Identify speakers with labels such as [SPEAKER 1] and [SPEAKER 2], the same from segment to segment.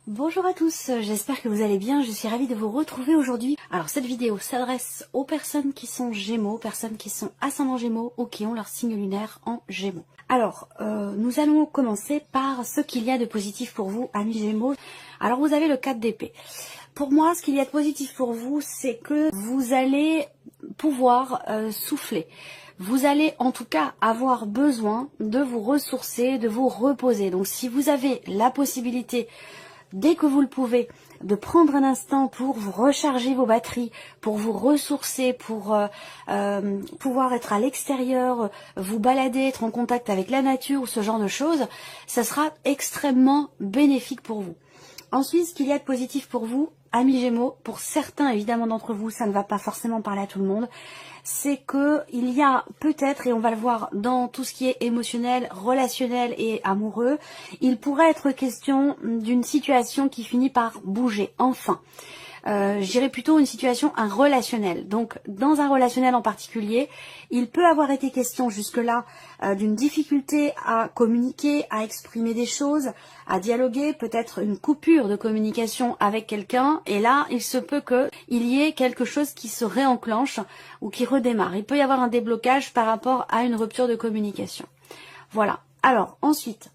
[SPEAKER 1] Bonjour à tous, j'espère que vous allez bien, je suis ravie de vous retrouver aujourd'hui. Alors cette vidéo s'adresse aux personnes qui sont Gémeaux, personnes qui sont ascendant Gémeaux ou qui ont leur signe lunaire en Gémeaux. Alors, nous allons commencer par ce qu'il y a de positif pour vous, amis Gémeaux. Alors vous avez le 4 d'épée. Pour moi, ce qu'il y a de positif pour vous, c'est que vous allez pouvoir souffler. Vous allez en tout cas avoir besoin de vous ressourcer, de vous reposer. Donc si vous avez la possibilité, dès que vous le pouvez, de prendre un instant pour vous recharger vos batteries, pour vous ressourcer, pour pouvoir être à l'extérieur, vous balader, être en contact avec la nature ou ce genre de choses, ça sera extrêmement bénéfique pour vous. Ensuite, ce qu'il y a de positif pour vous, amis Gémeaux, pour certains évidemment d'entre vous, ça ne va pas forcément parler à tout le monde, c'est que il y a peut-être, et on va le voir dans tout ce qui est émotionnel, relationnel et amoureux, il pourrait être question d'une situation qui finit par bouger, enfin. Je dirais plutôt une situation, un relationnel. Donc, dans un relationnel en particulier, il peut avoir été question jusque-là d'une difficulté à communiquer, à exprimer des choses, à dialoguer, peut-être une coupure de communication avec quelqu'un. Et là, il se peut qu'il y ait quelque chose qui se réenclenche ou qui redémarre. Il peut y avoir un déblocage par rapport à une rupture de communication. Voilà. Alors, ensuite,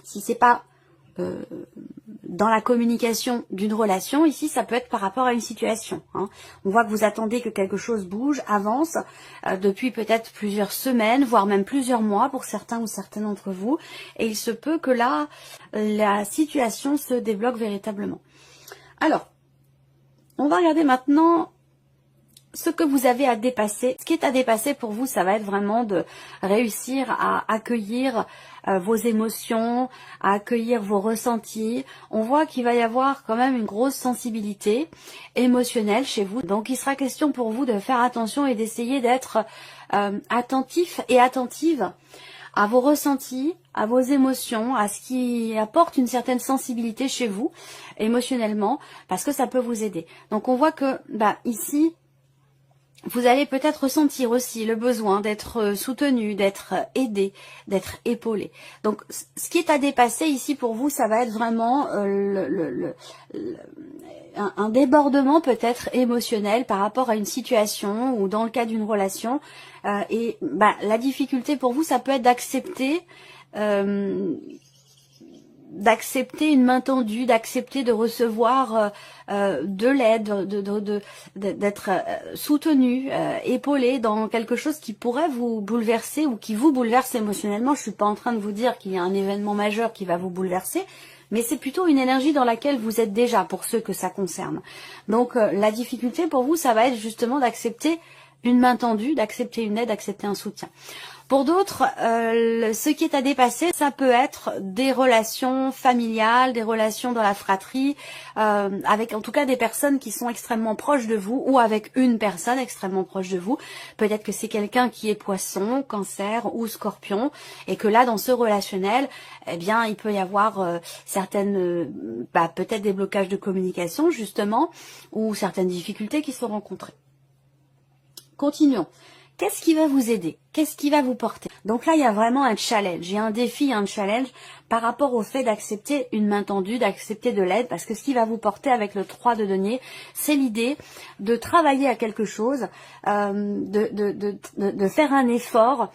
[SPEAKER 1] si c'est pas dans la communication d'une relation, ici ça peut être par rapport à une situation. On voit que vous attendez que quelque chose bouge, avance, depuis peut-être plusieurs semaines, voire même plusieurs mois pour certains ou certaines d'entre vous, et il se peut que là, la situation se débloque véritablement. Alors, on va regarder maintenant ce que vous avez à dépasser. Ce qui est à dépasser pour vous, ça va être vraiment de réussir à accueillir vos émotions, à accueillir vos ressentis. On voit qu'il va y avoir quand même une grosse sensibilité émotionnelle chez vous. Donc il sera question pour vous de faire attention et d'essayer d'être attentif et attentive à vos ressentis, à vos émotions, à ce qui apporte une certaine sensibilité chez vous émotionnellement, parce que ça peut vous aider. Donc on voit que ici, vous allez peut-être ressentir aussi le besoin d'être soutenu, d'être aidé, d'être épaulé. Donc, ce qui est à dépasser ici pour vous, ça va être vraiment un débordement peut-être émotionnel par rapport à une situation ou dans le cas d'une relation. La difficulté pour vous, ça peut être d'accepter une main tendue, d'accepter de recevoir de l'aide, d'être soutenu, épaulé dans quelque chose qui pourrait vous bouleverser ou qui vous bouleverse émotionnellement. Je suis pas en train de vous dire qu'il y a un événement majeur qui va vous bouleverser, mais c'est plutôt une énergie dans laquelle vous êtes déjà pour ceux que ça concerne. Donc la difficulté pour vous, ça va être justement d'accepter une main tendue, d'accepter une aide, d'accepter un soutien. Pour d'autres, ce qui est à dépasser, ça peut être des relations familiales, des relations dans la fratrie, avec en tout cas des personnes qui sont extrêmement proches de vous ou avec une personne extrêmement proche de vous. Peut-être que c'est quelqu'un qui est poisson, cancer ou scorpion et que là, dans ce relationnel, eh bien, il peut y avoir peut-être des blocages de communication justement ou certaines difficultés qui sont rencontrées. Continuons. Qu'est-ce qui va vous aider? Qu'est-ce qui va vous porter? Donc là, il y a vraiment un challenge. Il y a un défi, un challenge par rapport au fait d'accepter une main tendue, d'accepter de l'aide, parce que ce qui va vous porter avec le 3 de denier, c'est l'idée de travailler à quelque chose, de faire un effort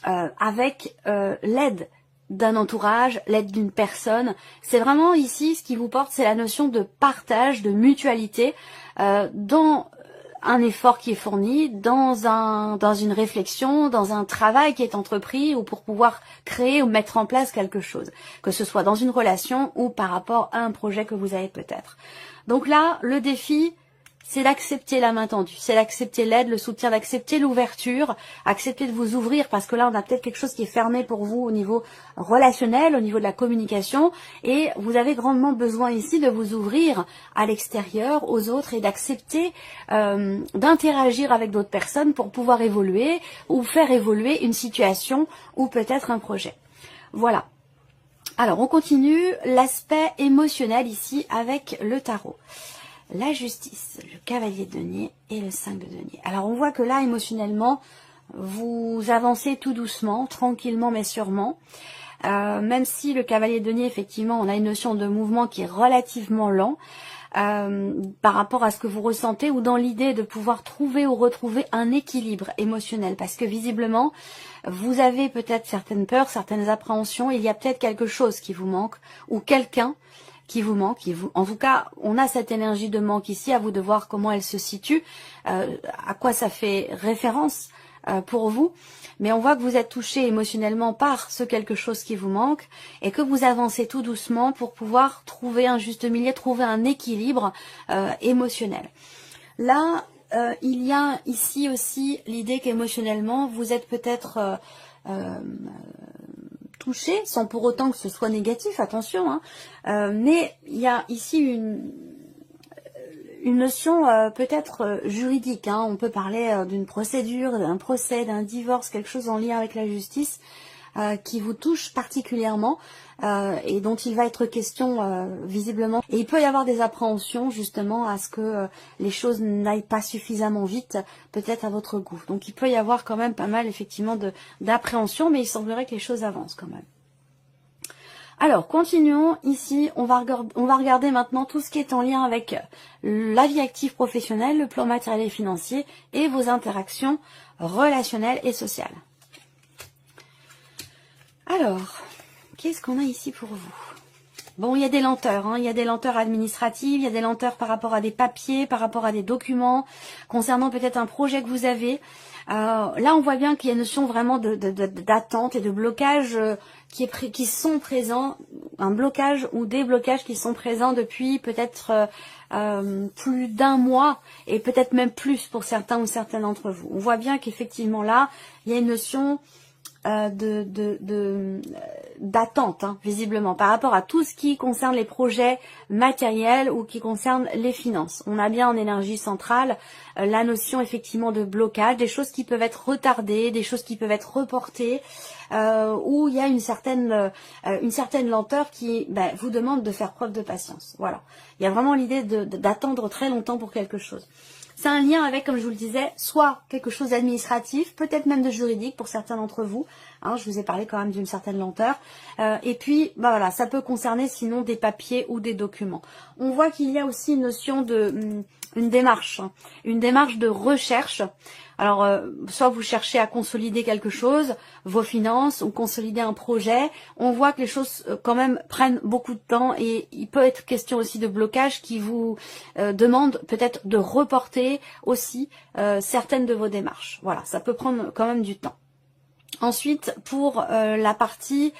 [SPEAKER 1] avec l'aide d'un entourage, l'aide d'une personne. C'est vraiment ici, ce qui vous porte, c'est la notion de partage, de mutualité dans un effort qui est fourni, dans une réflexion, dans un travail qui est entrepris ou pour pouvoir créer ou mettre en place quelque chose, que ce soit dans une relation ou par rapport à un projet que vous avez peut-être. Donc là, le défi, c'est d'accepter la main tendue, c'est d'accepter l'aide, le soutien, d'accepter l'ouverture, accepter de vous ouvrir parce que là on a peut-être quelque chose qui est fermé pour vous au niveau relationnel, au niveau de la communication et vous avez grandement besoin ici de vous ouvrir à l'extérieur, aux autres et d'accepter d'interagir avec d'autres personnes pour pouvoir évoluer ou faire évoluer une situation ou peut-être un projet. Voilà. Alors on continue l'aspect émotionnel ici avec le tarot. La justice, le cavalier de denier et le 5 de denier. Alors on voit que là, émotionnellement, vous avancez tout doucement, tranquillement mais sûrement. même si le cavalier de denier, effectivement, on a une notion de mouvement qui est relativement lent, par rapport à ce que vous ressentez, ou dans l'idée de pouvoir trouver ou retrouver un équilibre émotionnel, parce que visiblement vous avez peut-être certaines peurs, certaines appréhensions, il y a peut-être quelque chose qui vous manque, ou quelqu'un qui vous manque. En tout cas, on a cette énergie de manque ici, à vous de voir comment elle se situe, à quoi ça fait référence pour vous, mais on voit que vous êtes touché émotionnellement par ce quelque chose qui vous manque et que vous avancez tout doucement pour pouvoir trouver un juste milieu, trouver un équilibre émotionnel. Là, il y a ici aussi l'idée qu'émotionnellement, vous êtes peut-être touché, sans pour autant que ce soit négatif, attention, hein, mais il y a ici une notion peut-être juridique, hein. On peut parler d'une procédure, d'un procès, d'un divorce, quelque chose en lien avec la justice qui vous touche particulièrement et dont il va être question visiblement. Et il peut y avoir des appréhensions justement à ce que les choses n'aillent pas suffisamment vite, peut-être à votre goût. Donc il peut y avoir quand même pas mal effectivement d'appréhension, mais il semblerait que les choses avancent quand même. Alors, continuons. Ici, on va regarder maintenant tout ce qui est en lien avec la vie active professionnelle, le plan matériel et financier et vos interactions relationnelles et sociales. Alors, qu'est-ce qu'on a ici pour vous? Bon, il y a des lenteurs, hein. Il y a des lenteurs administratives, il y a des lenteurs par rapport à des papiers, par rapport à des documents, concernant peut-être un projet que vous avez. Là, on voit bien qu'il y a une notion vraiment d'attente et de blocage qui sont présents, un blocage ou des blocages qui sont présents depuis peut-être plus d'un mois et peut-être même plus pour certains ou certaines d'entre vous. On voit bien qu'effectivement là, il y a une notion d'attente, hein, visiblement, par rapport à tout ce qui concerne les projets matériels ou qui concerne les finances. On a bien en énergie centrale la notion effectivement de blocage, des choses qui peuvent être retardées, des choses qui peuvent être reportées, où il y a une certaine lenteur qui vous demande de faire preuve de patience. Voilà. Il y a vraiment l'idée d'attendre très longtemps pour quelque chose. C'est un lien avec, comme je vous le disais, soit quelque chose d'administratif, peut-être même de juridique pour certains d'entre vous. Hein, je vous ai parlé quand même d'une certaine lenteur. Et puis, voilà, ça peut concerner sinon des papiers ou des documents. On voit qu'il y a aussi une notion de une démarche de recherche. Alors, soit vous cherchez à consolider quelque chose, vos finances, ou consolider un projet. On voit que les choses quand même prennent beaucoup de temps et il peut être question aussi de blocage qui vous demande peut-être de reporter aussi certaines de vos démarches. Voilà, ça peut prendre quand même du temps. Ensuite, pour la partie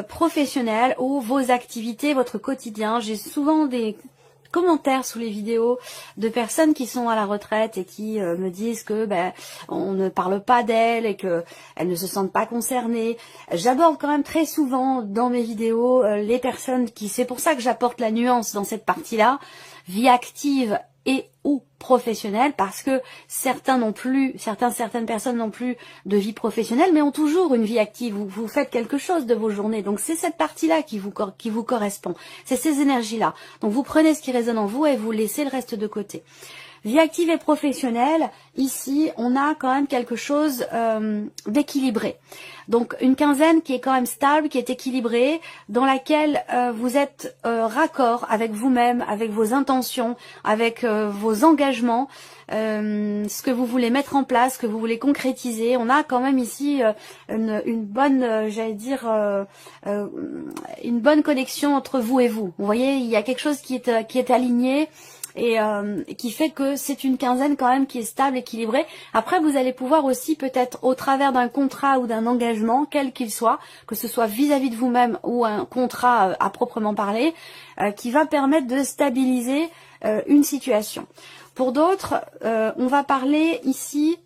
[SPEAKER 1] professionnelle ou vos activités, votre quotidien, j'ai souvent des commentaires sous les vidéos de personnes qui sont à la retraite et qui me disent que on ne parle pas d'elles et que elles ne se sentent pas concernées. J'aborde quand même très souvent dans mes vidéos les personnes qui, c'est pour ça que j'apporte la nuance dans cette partie-là, vie active et ou professionnelle, parce que certaines personnes n'ont plus de vie professionnelle, mais ont toujours une vie active. Vous faites quelque chose de vos journées. Donc c'est cette partie-là qui vous correspond. C'est ces énergies-là. Donc vous prenez ce qui résonne en vous et vous laissez le reste de côté. Vie active et professionnelle, ici, on a quand même quelque chose d'équilibré. Donc une quinzaine qui est quand même stable, qui est équilibrée, dans laquelle vous êtes raccord avec vous-même, avec vos intentions, avec vos engagements, ce que vous voulez mettre en place, ce que vous voulez concrétiser. On a quand même ici une bonne, j'allais dire, une bonne connexion entre vous et vous. Vous voyez, il y a quelque chose qui est aligné. Et qui fait que c'est une quinzaine quand même qui est stable, équilibrée. Après, vous allez pouvoir aussi peut-être au travers d'un contrat ou d'un engagement, quel qu'il soit, que ce soit vis-à-vis de vous-même ou un contrat à proprement parler, qui va permettre de stabiliser une situation. Pour d'autres, on va parler ici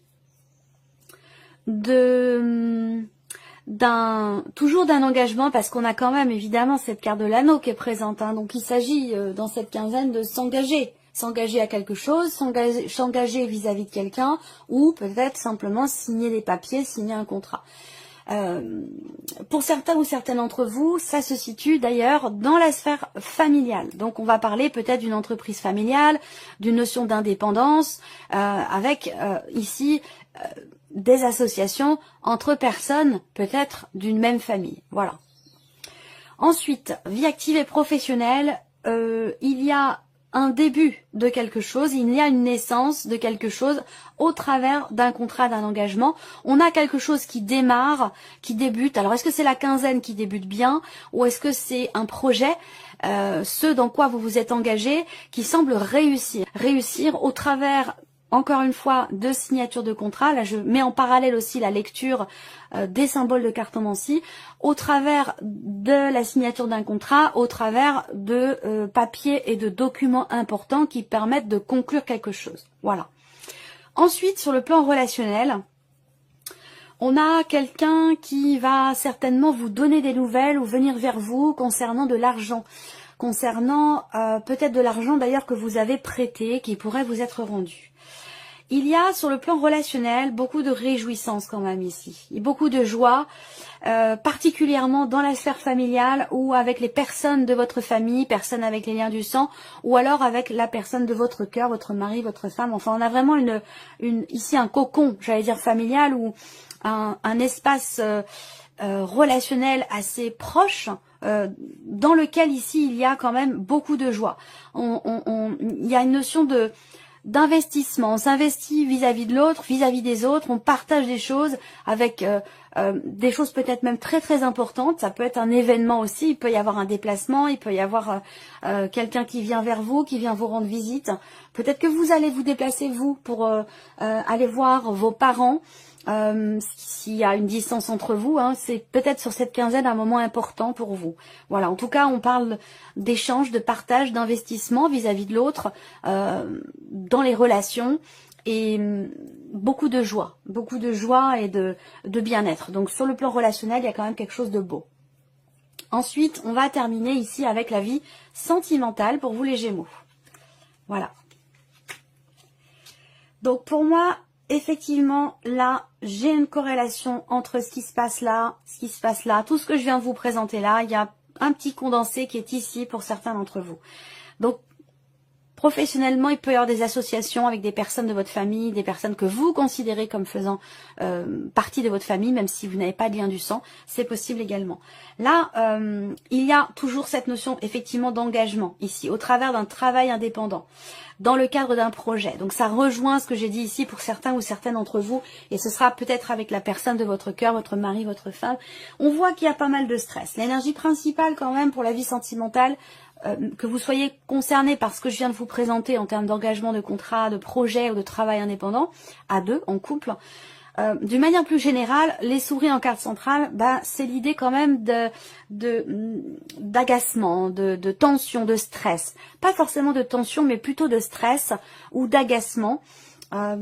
[SPEAKER 1] toujours d'un engagement, parce qu'on a quand même évidemment cette carte de l'anneau qui est présente, hein. Donc il s'agit dans cette quinzaine de s'engager à quelque chose, s'engager vis-à-vis de quelqu'un, ou peut-être simplement signer des papiers, signer un contrat. Pour certains ou certaines d'entre vous, ça se situe d'ailleurs dans la sphère familiale. Donc on va parler peut-être d'une entreprise familiale, d'une notion d'indépendance, avec ici des associations entre personnes peut-être d'une même famille. Voilà. Ensuite, vie active et professionnelle, il y a un début de quelque chose, il y a une naissance de quelque chose au travers d'un contrat, d'un engagement. On a quelque chose qui démarre, qui débute. Alors est-ce que c'est la quinzaine qui débute bien ou est-ce que c'est un projet, ce dans quoi vous vous êtes engagé, qui semble réussir. Réussir au travers, encore une fois, de signature de contrat. Là, je mets en parallèle aussi la lecture des symboles de cartomancie, au travers de la signature d'un contrat, au travers de papiers et de documents importants qui permettent de conclure quelque chose. Voilà. Ensuite, sur le plan relationnel, on a quelqu'un qui va certainement vous donner des nouvelles ou venir vers vous concernant de l'argent. Concernant peut-être de l'argent d'ailleurs que vous avez prêté, qui pourrait vous être rendu. Il y a sur le plan relationnel beaucoup de réjouissance quand même ici, et beaucoup de joie, particulièrement dans la sphère familiale ou avec les personnes de votre famille, personnes avec les liens du sang, ou alors avec la personne de votre cœur, votre mari, votre femme. Enfin, on a vraiment ici un cocon, j'allais dire familial, ou un espace relationnel assez proche, dans lequel ici il y a quand même beaucoup de joie. Il y a une notion d'investissement, on s'investit vis-à-vis de l'autre, vis-à-vis des autres, on partage des choses avec des choses peut-être même très très importantes. Ça peut être un événement aussi, il peut y avoir un déplacement, il peut y avoir quelqu'un qui vient vers vous, qui vient vous rendre visite. Peut-être que vous allez vous déplacer vous pour aller voir vos parents. S'il y a une distance entre vous, hein, c'est peut-être sur cette quinzaine un moment important pour vous. Voilà, en tout cas, on parle d'échange, de partage, d'investissement vis-à-vis de l'autre, dans les relations, et beaucoup de joie et de bien-être. Donc sur le plan relationnel, il y a quand même quelque chose de beau. Ensuite, on va terminer ici avec la vie sentimentale pour vous les Gémeaux. Voilà. Donc pour moi, effectivement, là, j'ai une corrélation entre ce qui se passe là, tout ce que je viens de vous présenter là. Il y a un petit condensé qui est ici pour certains d'entre vous. Donc, professionnellement, il peut y avoir des associations avec des personnes de votre famille, des personnes que vous considérez comme faisant partie de votre famille, même si vous n'avez pas de lien du sang, c'est possible également. Là, il y a toujours cette notion effectivement d'engagement ici, au travers d'un travail indépendant, dans le cadre d'un projet. Donc ça rejoint ce que j'ai dit ici pour certains ou certaines d'entre vous, et ce sera peut-être avec la personne de votre cœur, votre mari, votre femme. On voit qu'il y a pas mal de stress. L'énergie principale quand même pour la vie sentimentale, que vous soyez concerné par ce que je viens de vous présenter en termes d'engagement, de contrat, de projet ou de travail indépendant, à deux, en couple, d'une manière plus générale, les souris en carte centrale, c'est l'idée quand même d'agacement, de tension, de stress. Pas forcément de tension, mais plutôt de stress ou d'agacement.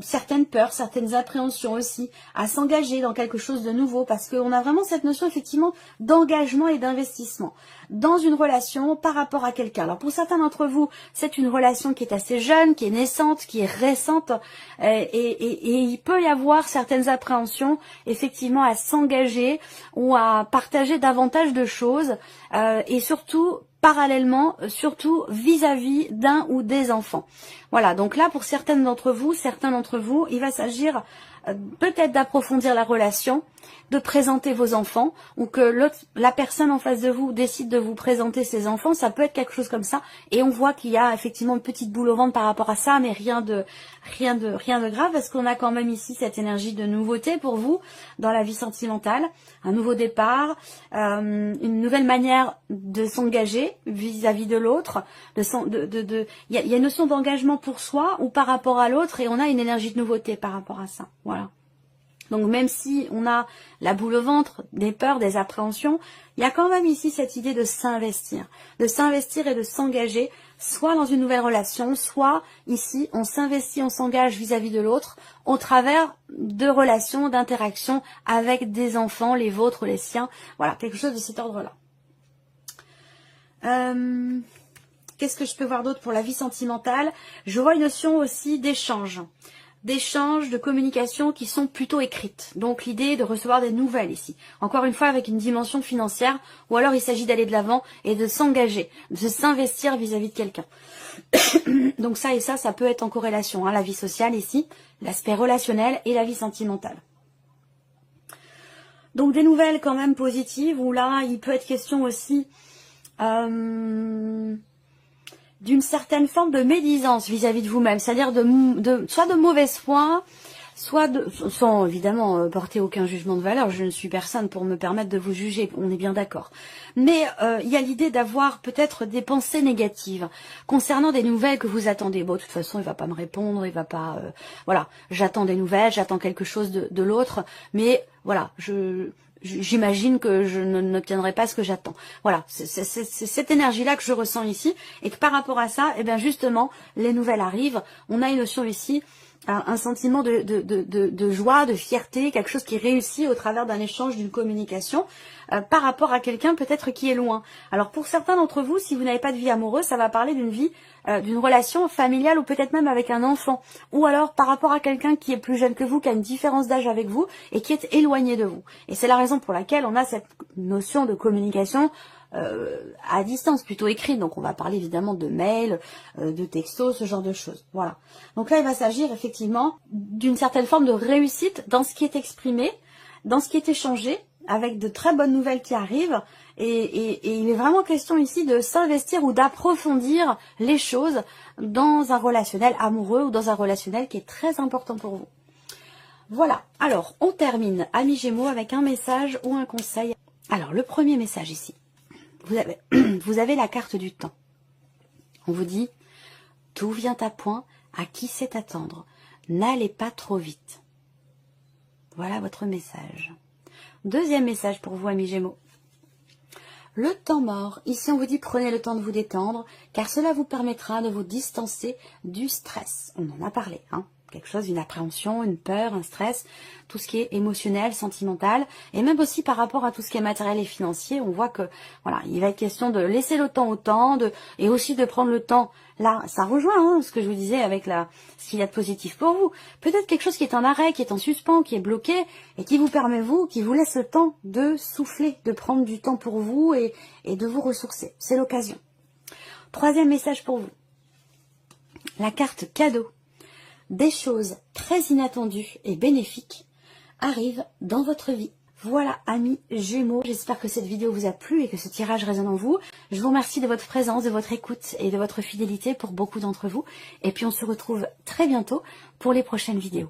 [SPEAKER 1] Certaines peurs, certaines appréhensions aussi, à s'engager dans quelque chose de nouveau, parce qu'on a vraiment cette notion effectivement d'engagement et d'investissement dans une relation par rapport à quelqu'un. Alors pour certains d'entre vous, c'est une relation qui est assez jeune, qui est naissante, qui est récente, et il peut y avoir certaines appréhensions effectivement à s'engager ou à partager davantage de choses, et surtout parallèlement, surtout vis-à-vis d'un ou des enfants. Voilà, donc là, pour certains d'entre vous, il va s'agir peut-être d'approfondir la relation, de présenter vos enfants, ou que la personne en face de vous décide de vous présenter ses enfants, ça peut être quelque chose comme ça, et on voit qu'il y a effectivement une petite boule au ventre par rapport à ça, mais rien de grave, parce qu'on a quand même ici cette énergie de nouveauté pour vous, dans la vie sentimentale, un nouveau départ, une nouvelle manière de s'engager vis-à-vis de l'autre, il y a une notion d'engagement pour soi ou par rapport à l'autre, et on a une énergie de nouveauté par rapport à ça, voilà. Donc même si on a la boule au ventre, des peurs, des appréhensions, il y a quand même ici cette idée de s'investir et de s'engager, soit dans une nouvelle relation, soit ici on s'investit, on s'engage vis-à-vis de l'autre au travers de relations, d'interactions avec des enfants, les vôtres, les siens, voilà, quelque chose de cet ordre-là. Qu'est-ce que je peux voir d'autre pour la vie sentimentale? Je vois une notion aussi d'échange, de communication qui sont plutôt écrites. Donc l'idée de recevoir des nouvelles ici. Encore une fois avec une dimension financière, ou alors il s'agit d'aller de l'avant et de s'engager, de s'investir vis-à-vis de quelqu'un. Donc ça et ça peut être en corrélation, hein, la vie sociale ici, l'aspect relationnel et la vie sentimentale. Donc des nouvelles quand même positives, où là il peut être question aussi d'une certaine forme de médisance vis-à-vis de vous-même, c'est-à-dire soit de mauvaise foi, soit sans évidemment porter aucun jugement de valeur. Je ne suis personne pour me permettre de vous juger, on est bien d'accord. Mais il y a l'idée d'avoir peut-être des pensées négatives concernant des nouvelles que vous attendez. Bon, de toute façon, il va pas me répondre, il va pas... voilà, j'attends des nouvelles, j'attends quelque chose de l'autre, mais voilà, j'imagine que je n'obtiendrai pas ce que j'attends. Voilà, c'est cette énergie-là que je ressens ici, et que par rapport à ça, eh bien justement, les nouvelles arrivent. On a une notion ici, un sentiment de joie, de fierté, quelque chose qui réussit au travers d'un échange, d'une communication, par rapport à quelqu'un peut-être qui est loin. Alors pour certains d'entre vous, si vous n'avez pas de vie amoureuse, ça va parler d'une vie, d'une relation familiale ou peut-être même avec un enfant. Ou alors par rapport à quelqu'un qui est plus jeune que vous, qui a une différence d'âge avec vous et qui est éloigné de vous. Et c'est la raison pour laquelle on a cette notion de communication à distance, plutôt écrite. Donc on va parler évidemment de mails, de textos, ce genre de choses. Voilà. Donc là, il va s'agir effectivement d'une certaine forme de réussite dans ce qui est exprimé, dans ce qui est échangé, avec de très bonnes nouvelles qui arrivent. Et il est vraiment question ici de s'investir ou d'approfondir les choses dans un relationnel amoureux ou dans un relationnel qui est très important pour vous. Voilà. Alors, on termine, amis Gémeaux, avec un message ou un conseil. Alors, le premier message ici. Vous avez la carte du temps. On vous dit, tout vient à point, à qui sait attendre. N'allez pas trop vite. Voilà votre message. Deuxième message pour vous, amis Gémeaux. Le temps mort. Ici, on vous dit, prenez le temps de vous détendre, car cela vous permettra de vous distancer du stress. On en a parlé, hein. Quelque chose, une appréhension, une peur, un stress, tout ce qui est émotionnel, sentimental, et même aussi par rapport à tout ce qui est matériel et financier, on voit que, voilà, il va être question de laisser le temps au temps, et aussi de prendre le temps, là, ça rejoint, hein, ce que je vous disais avec ce qu'il y a de positif pour vous. Peut-être quelque chose qui est en arrêt, qui est en suspens, qui est bloqué, et qui vous permet, qui vous laisse le temps de souffler, de prendre du temps pour vous, et de vous ressourcer. C'est l'occasion. Troisième message pour vous. La carte cadeau. Des choses très inattendues et bénéfiques arrivent dans votre vie. Voilà, amis Gémeaux, j'espère que cette vidéo vous a plu et que ce tirage résonne en vous. Je vous remercie de votre présence, de votre écoute et de votre fidélité pour beaucoup d'entre vous. Et puis on se retrouve très bientôt pour les prochaines vidéos.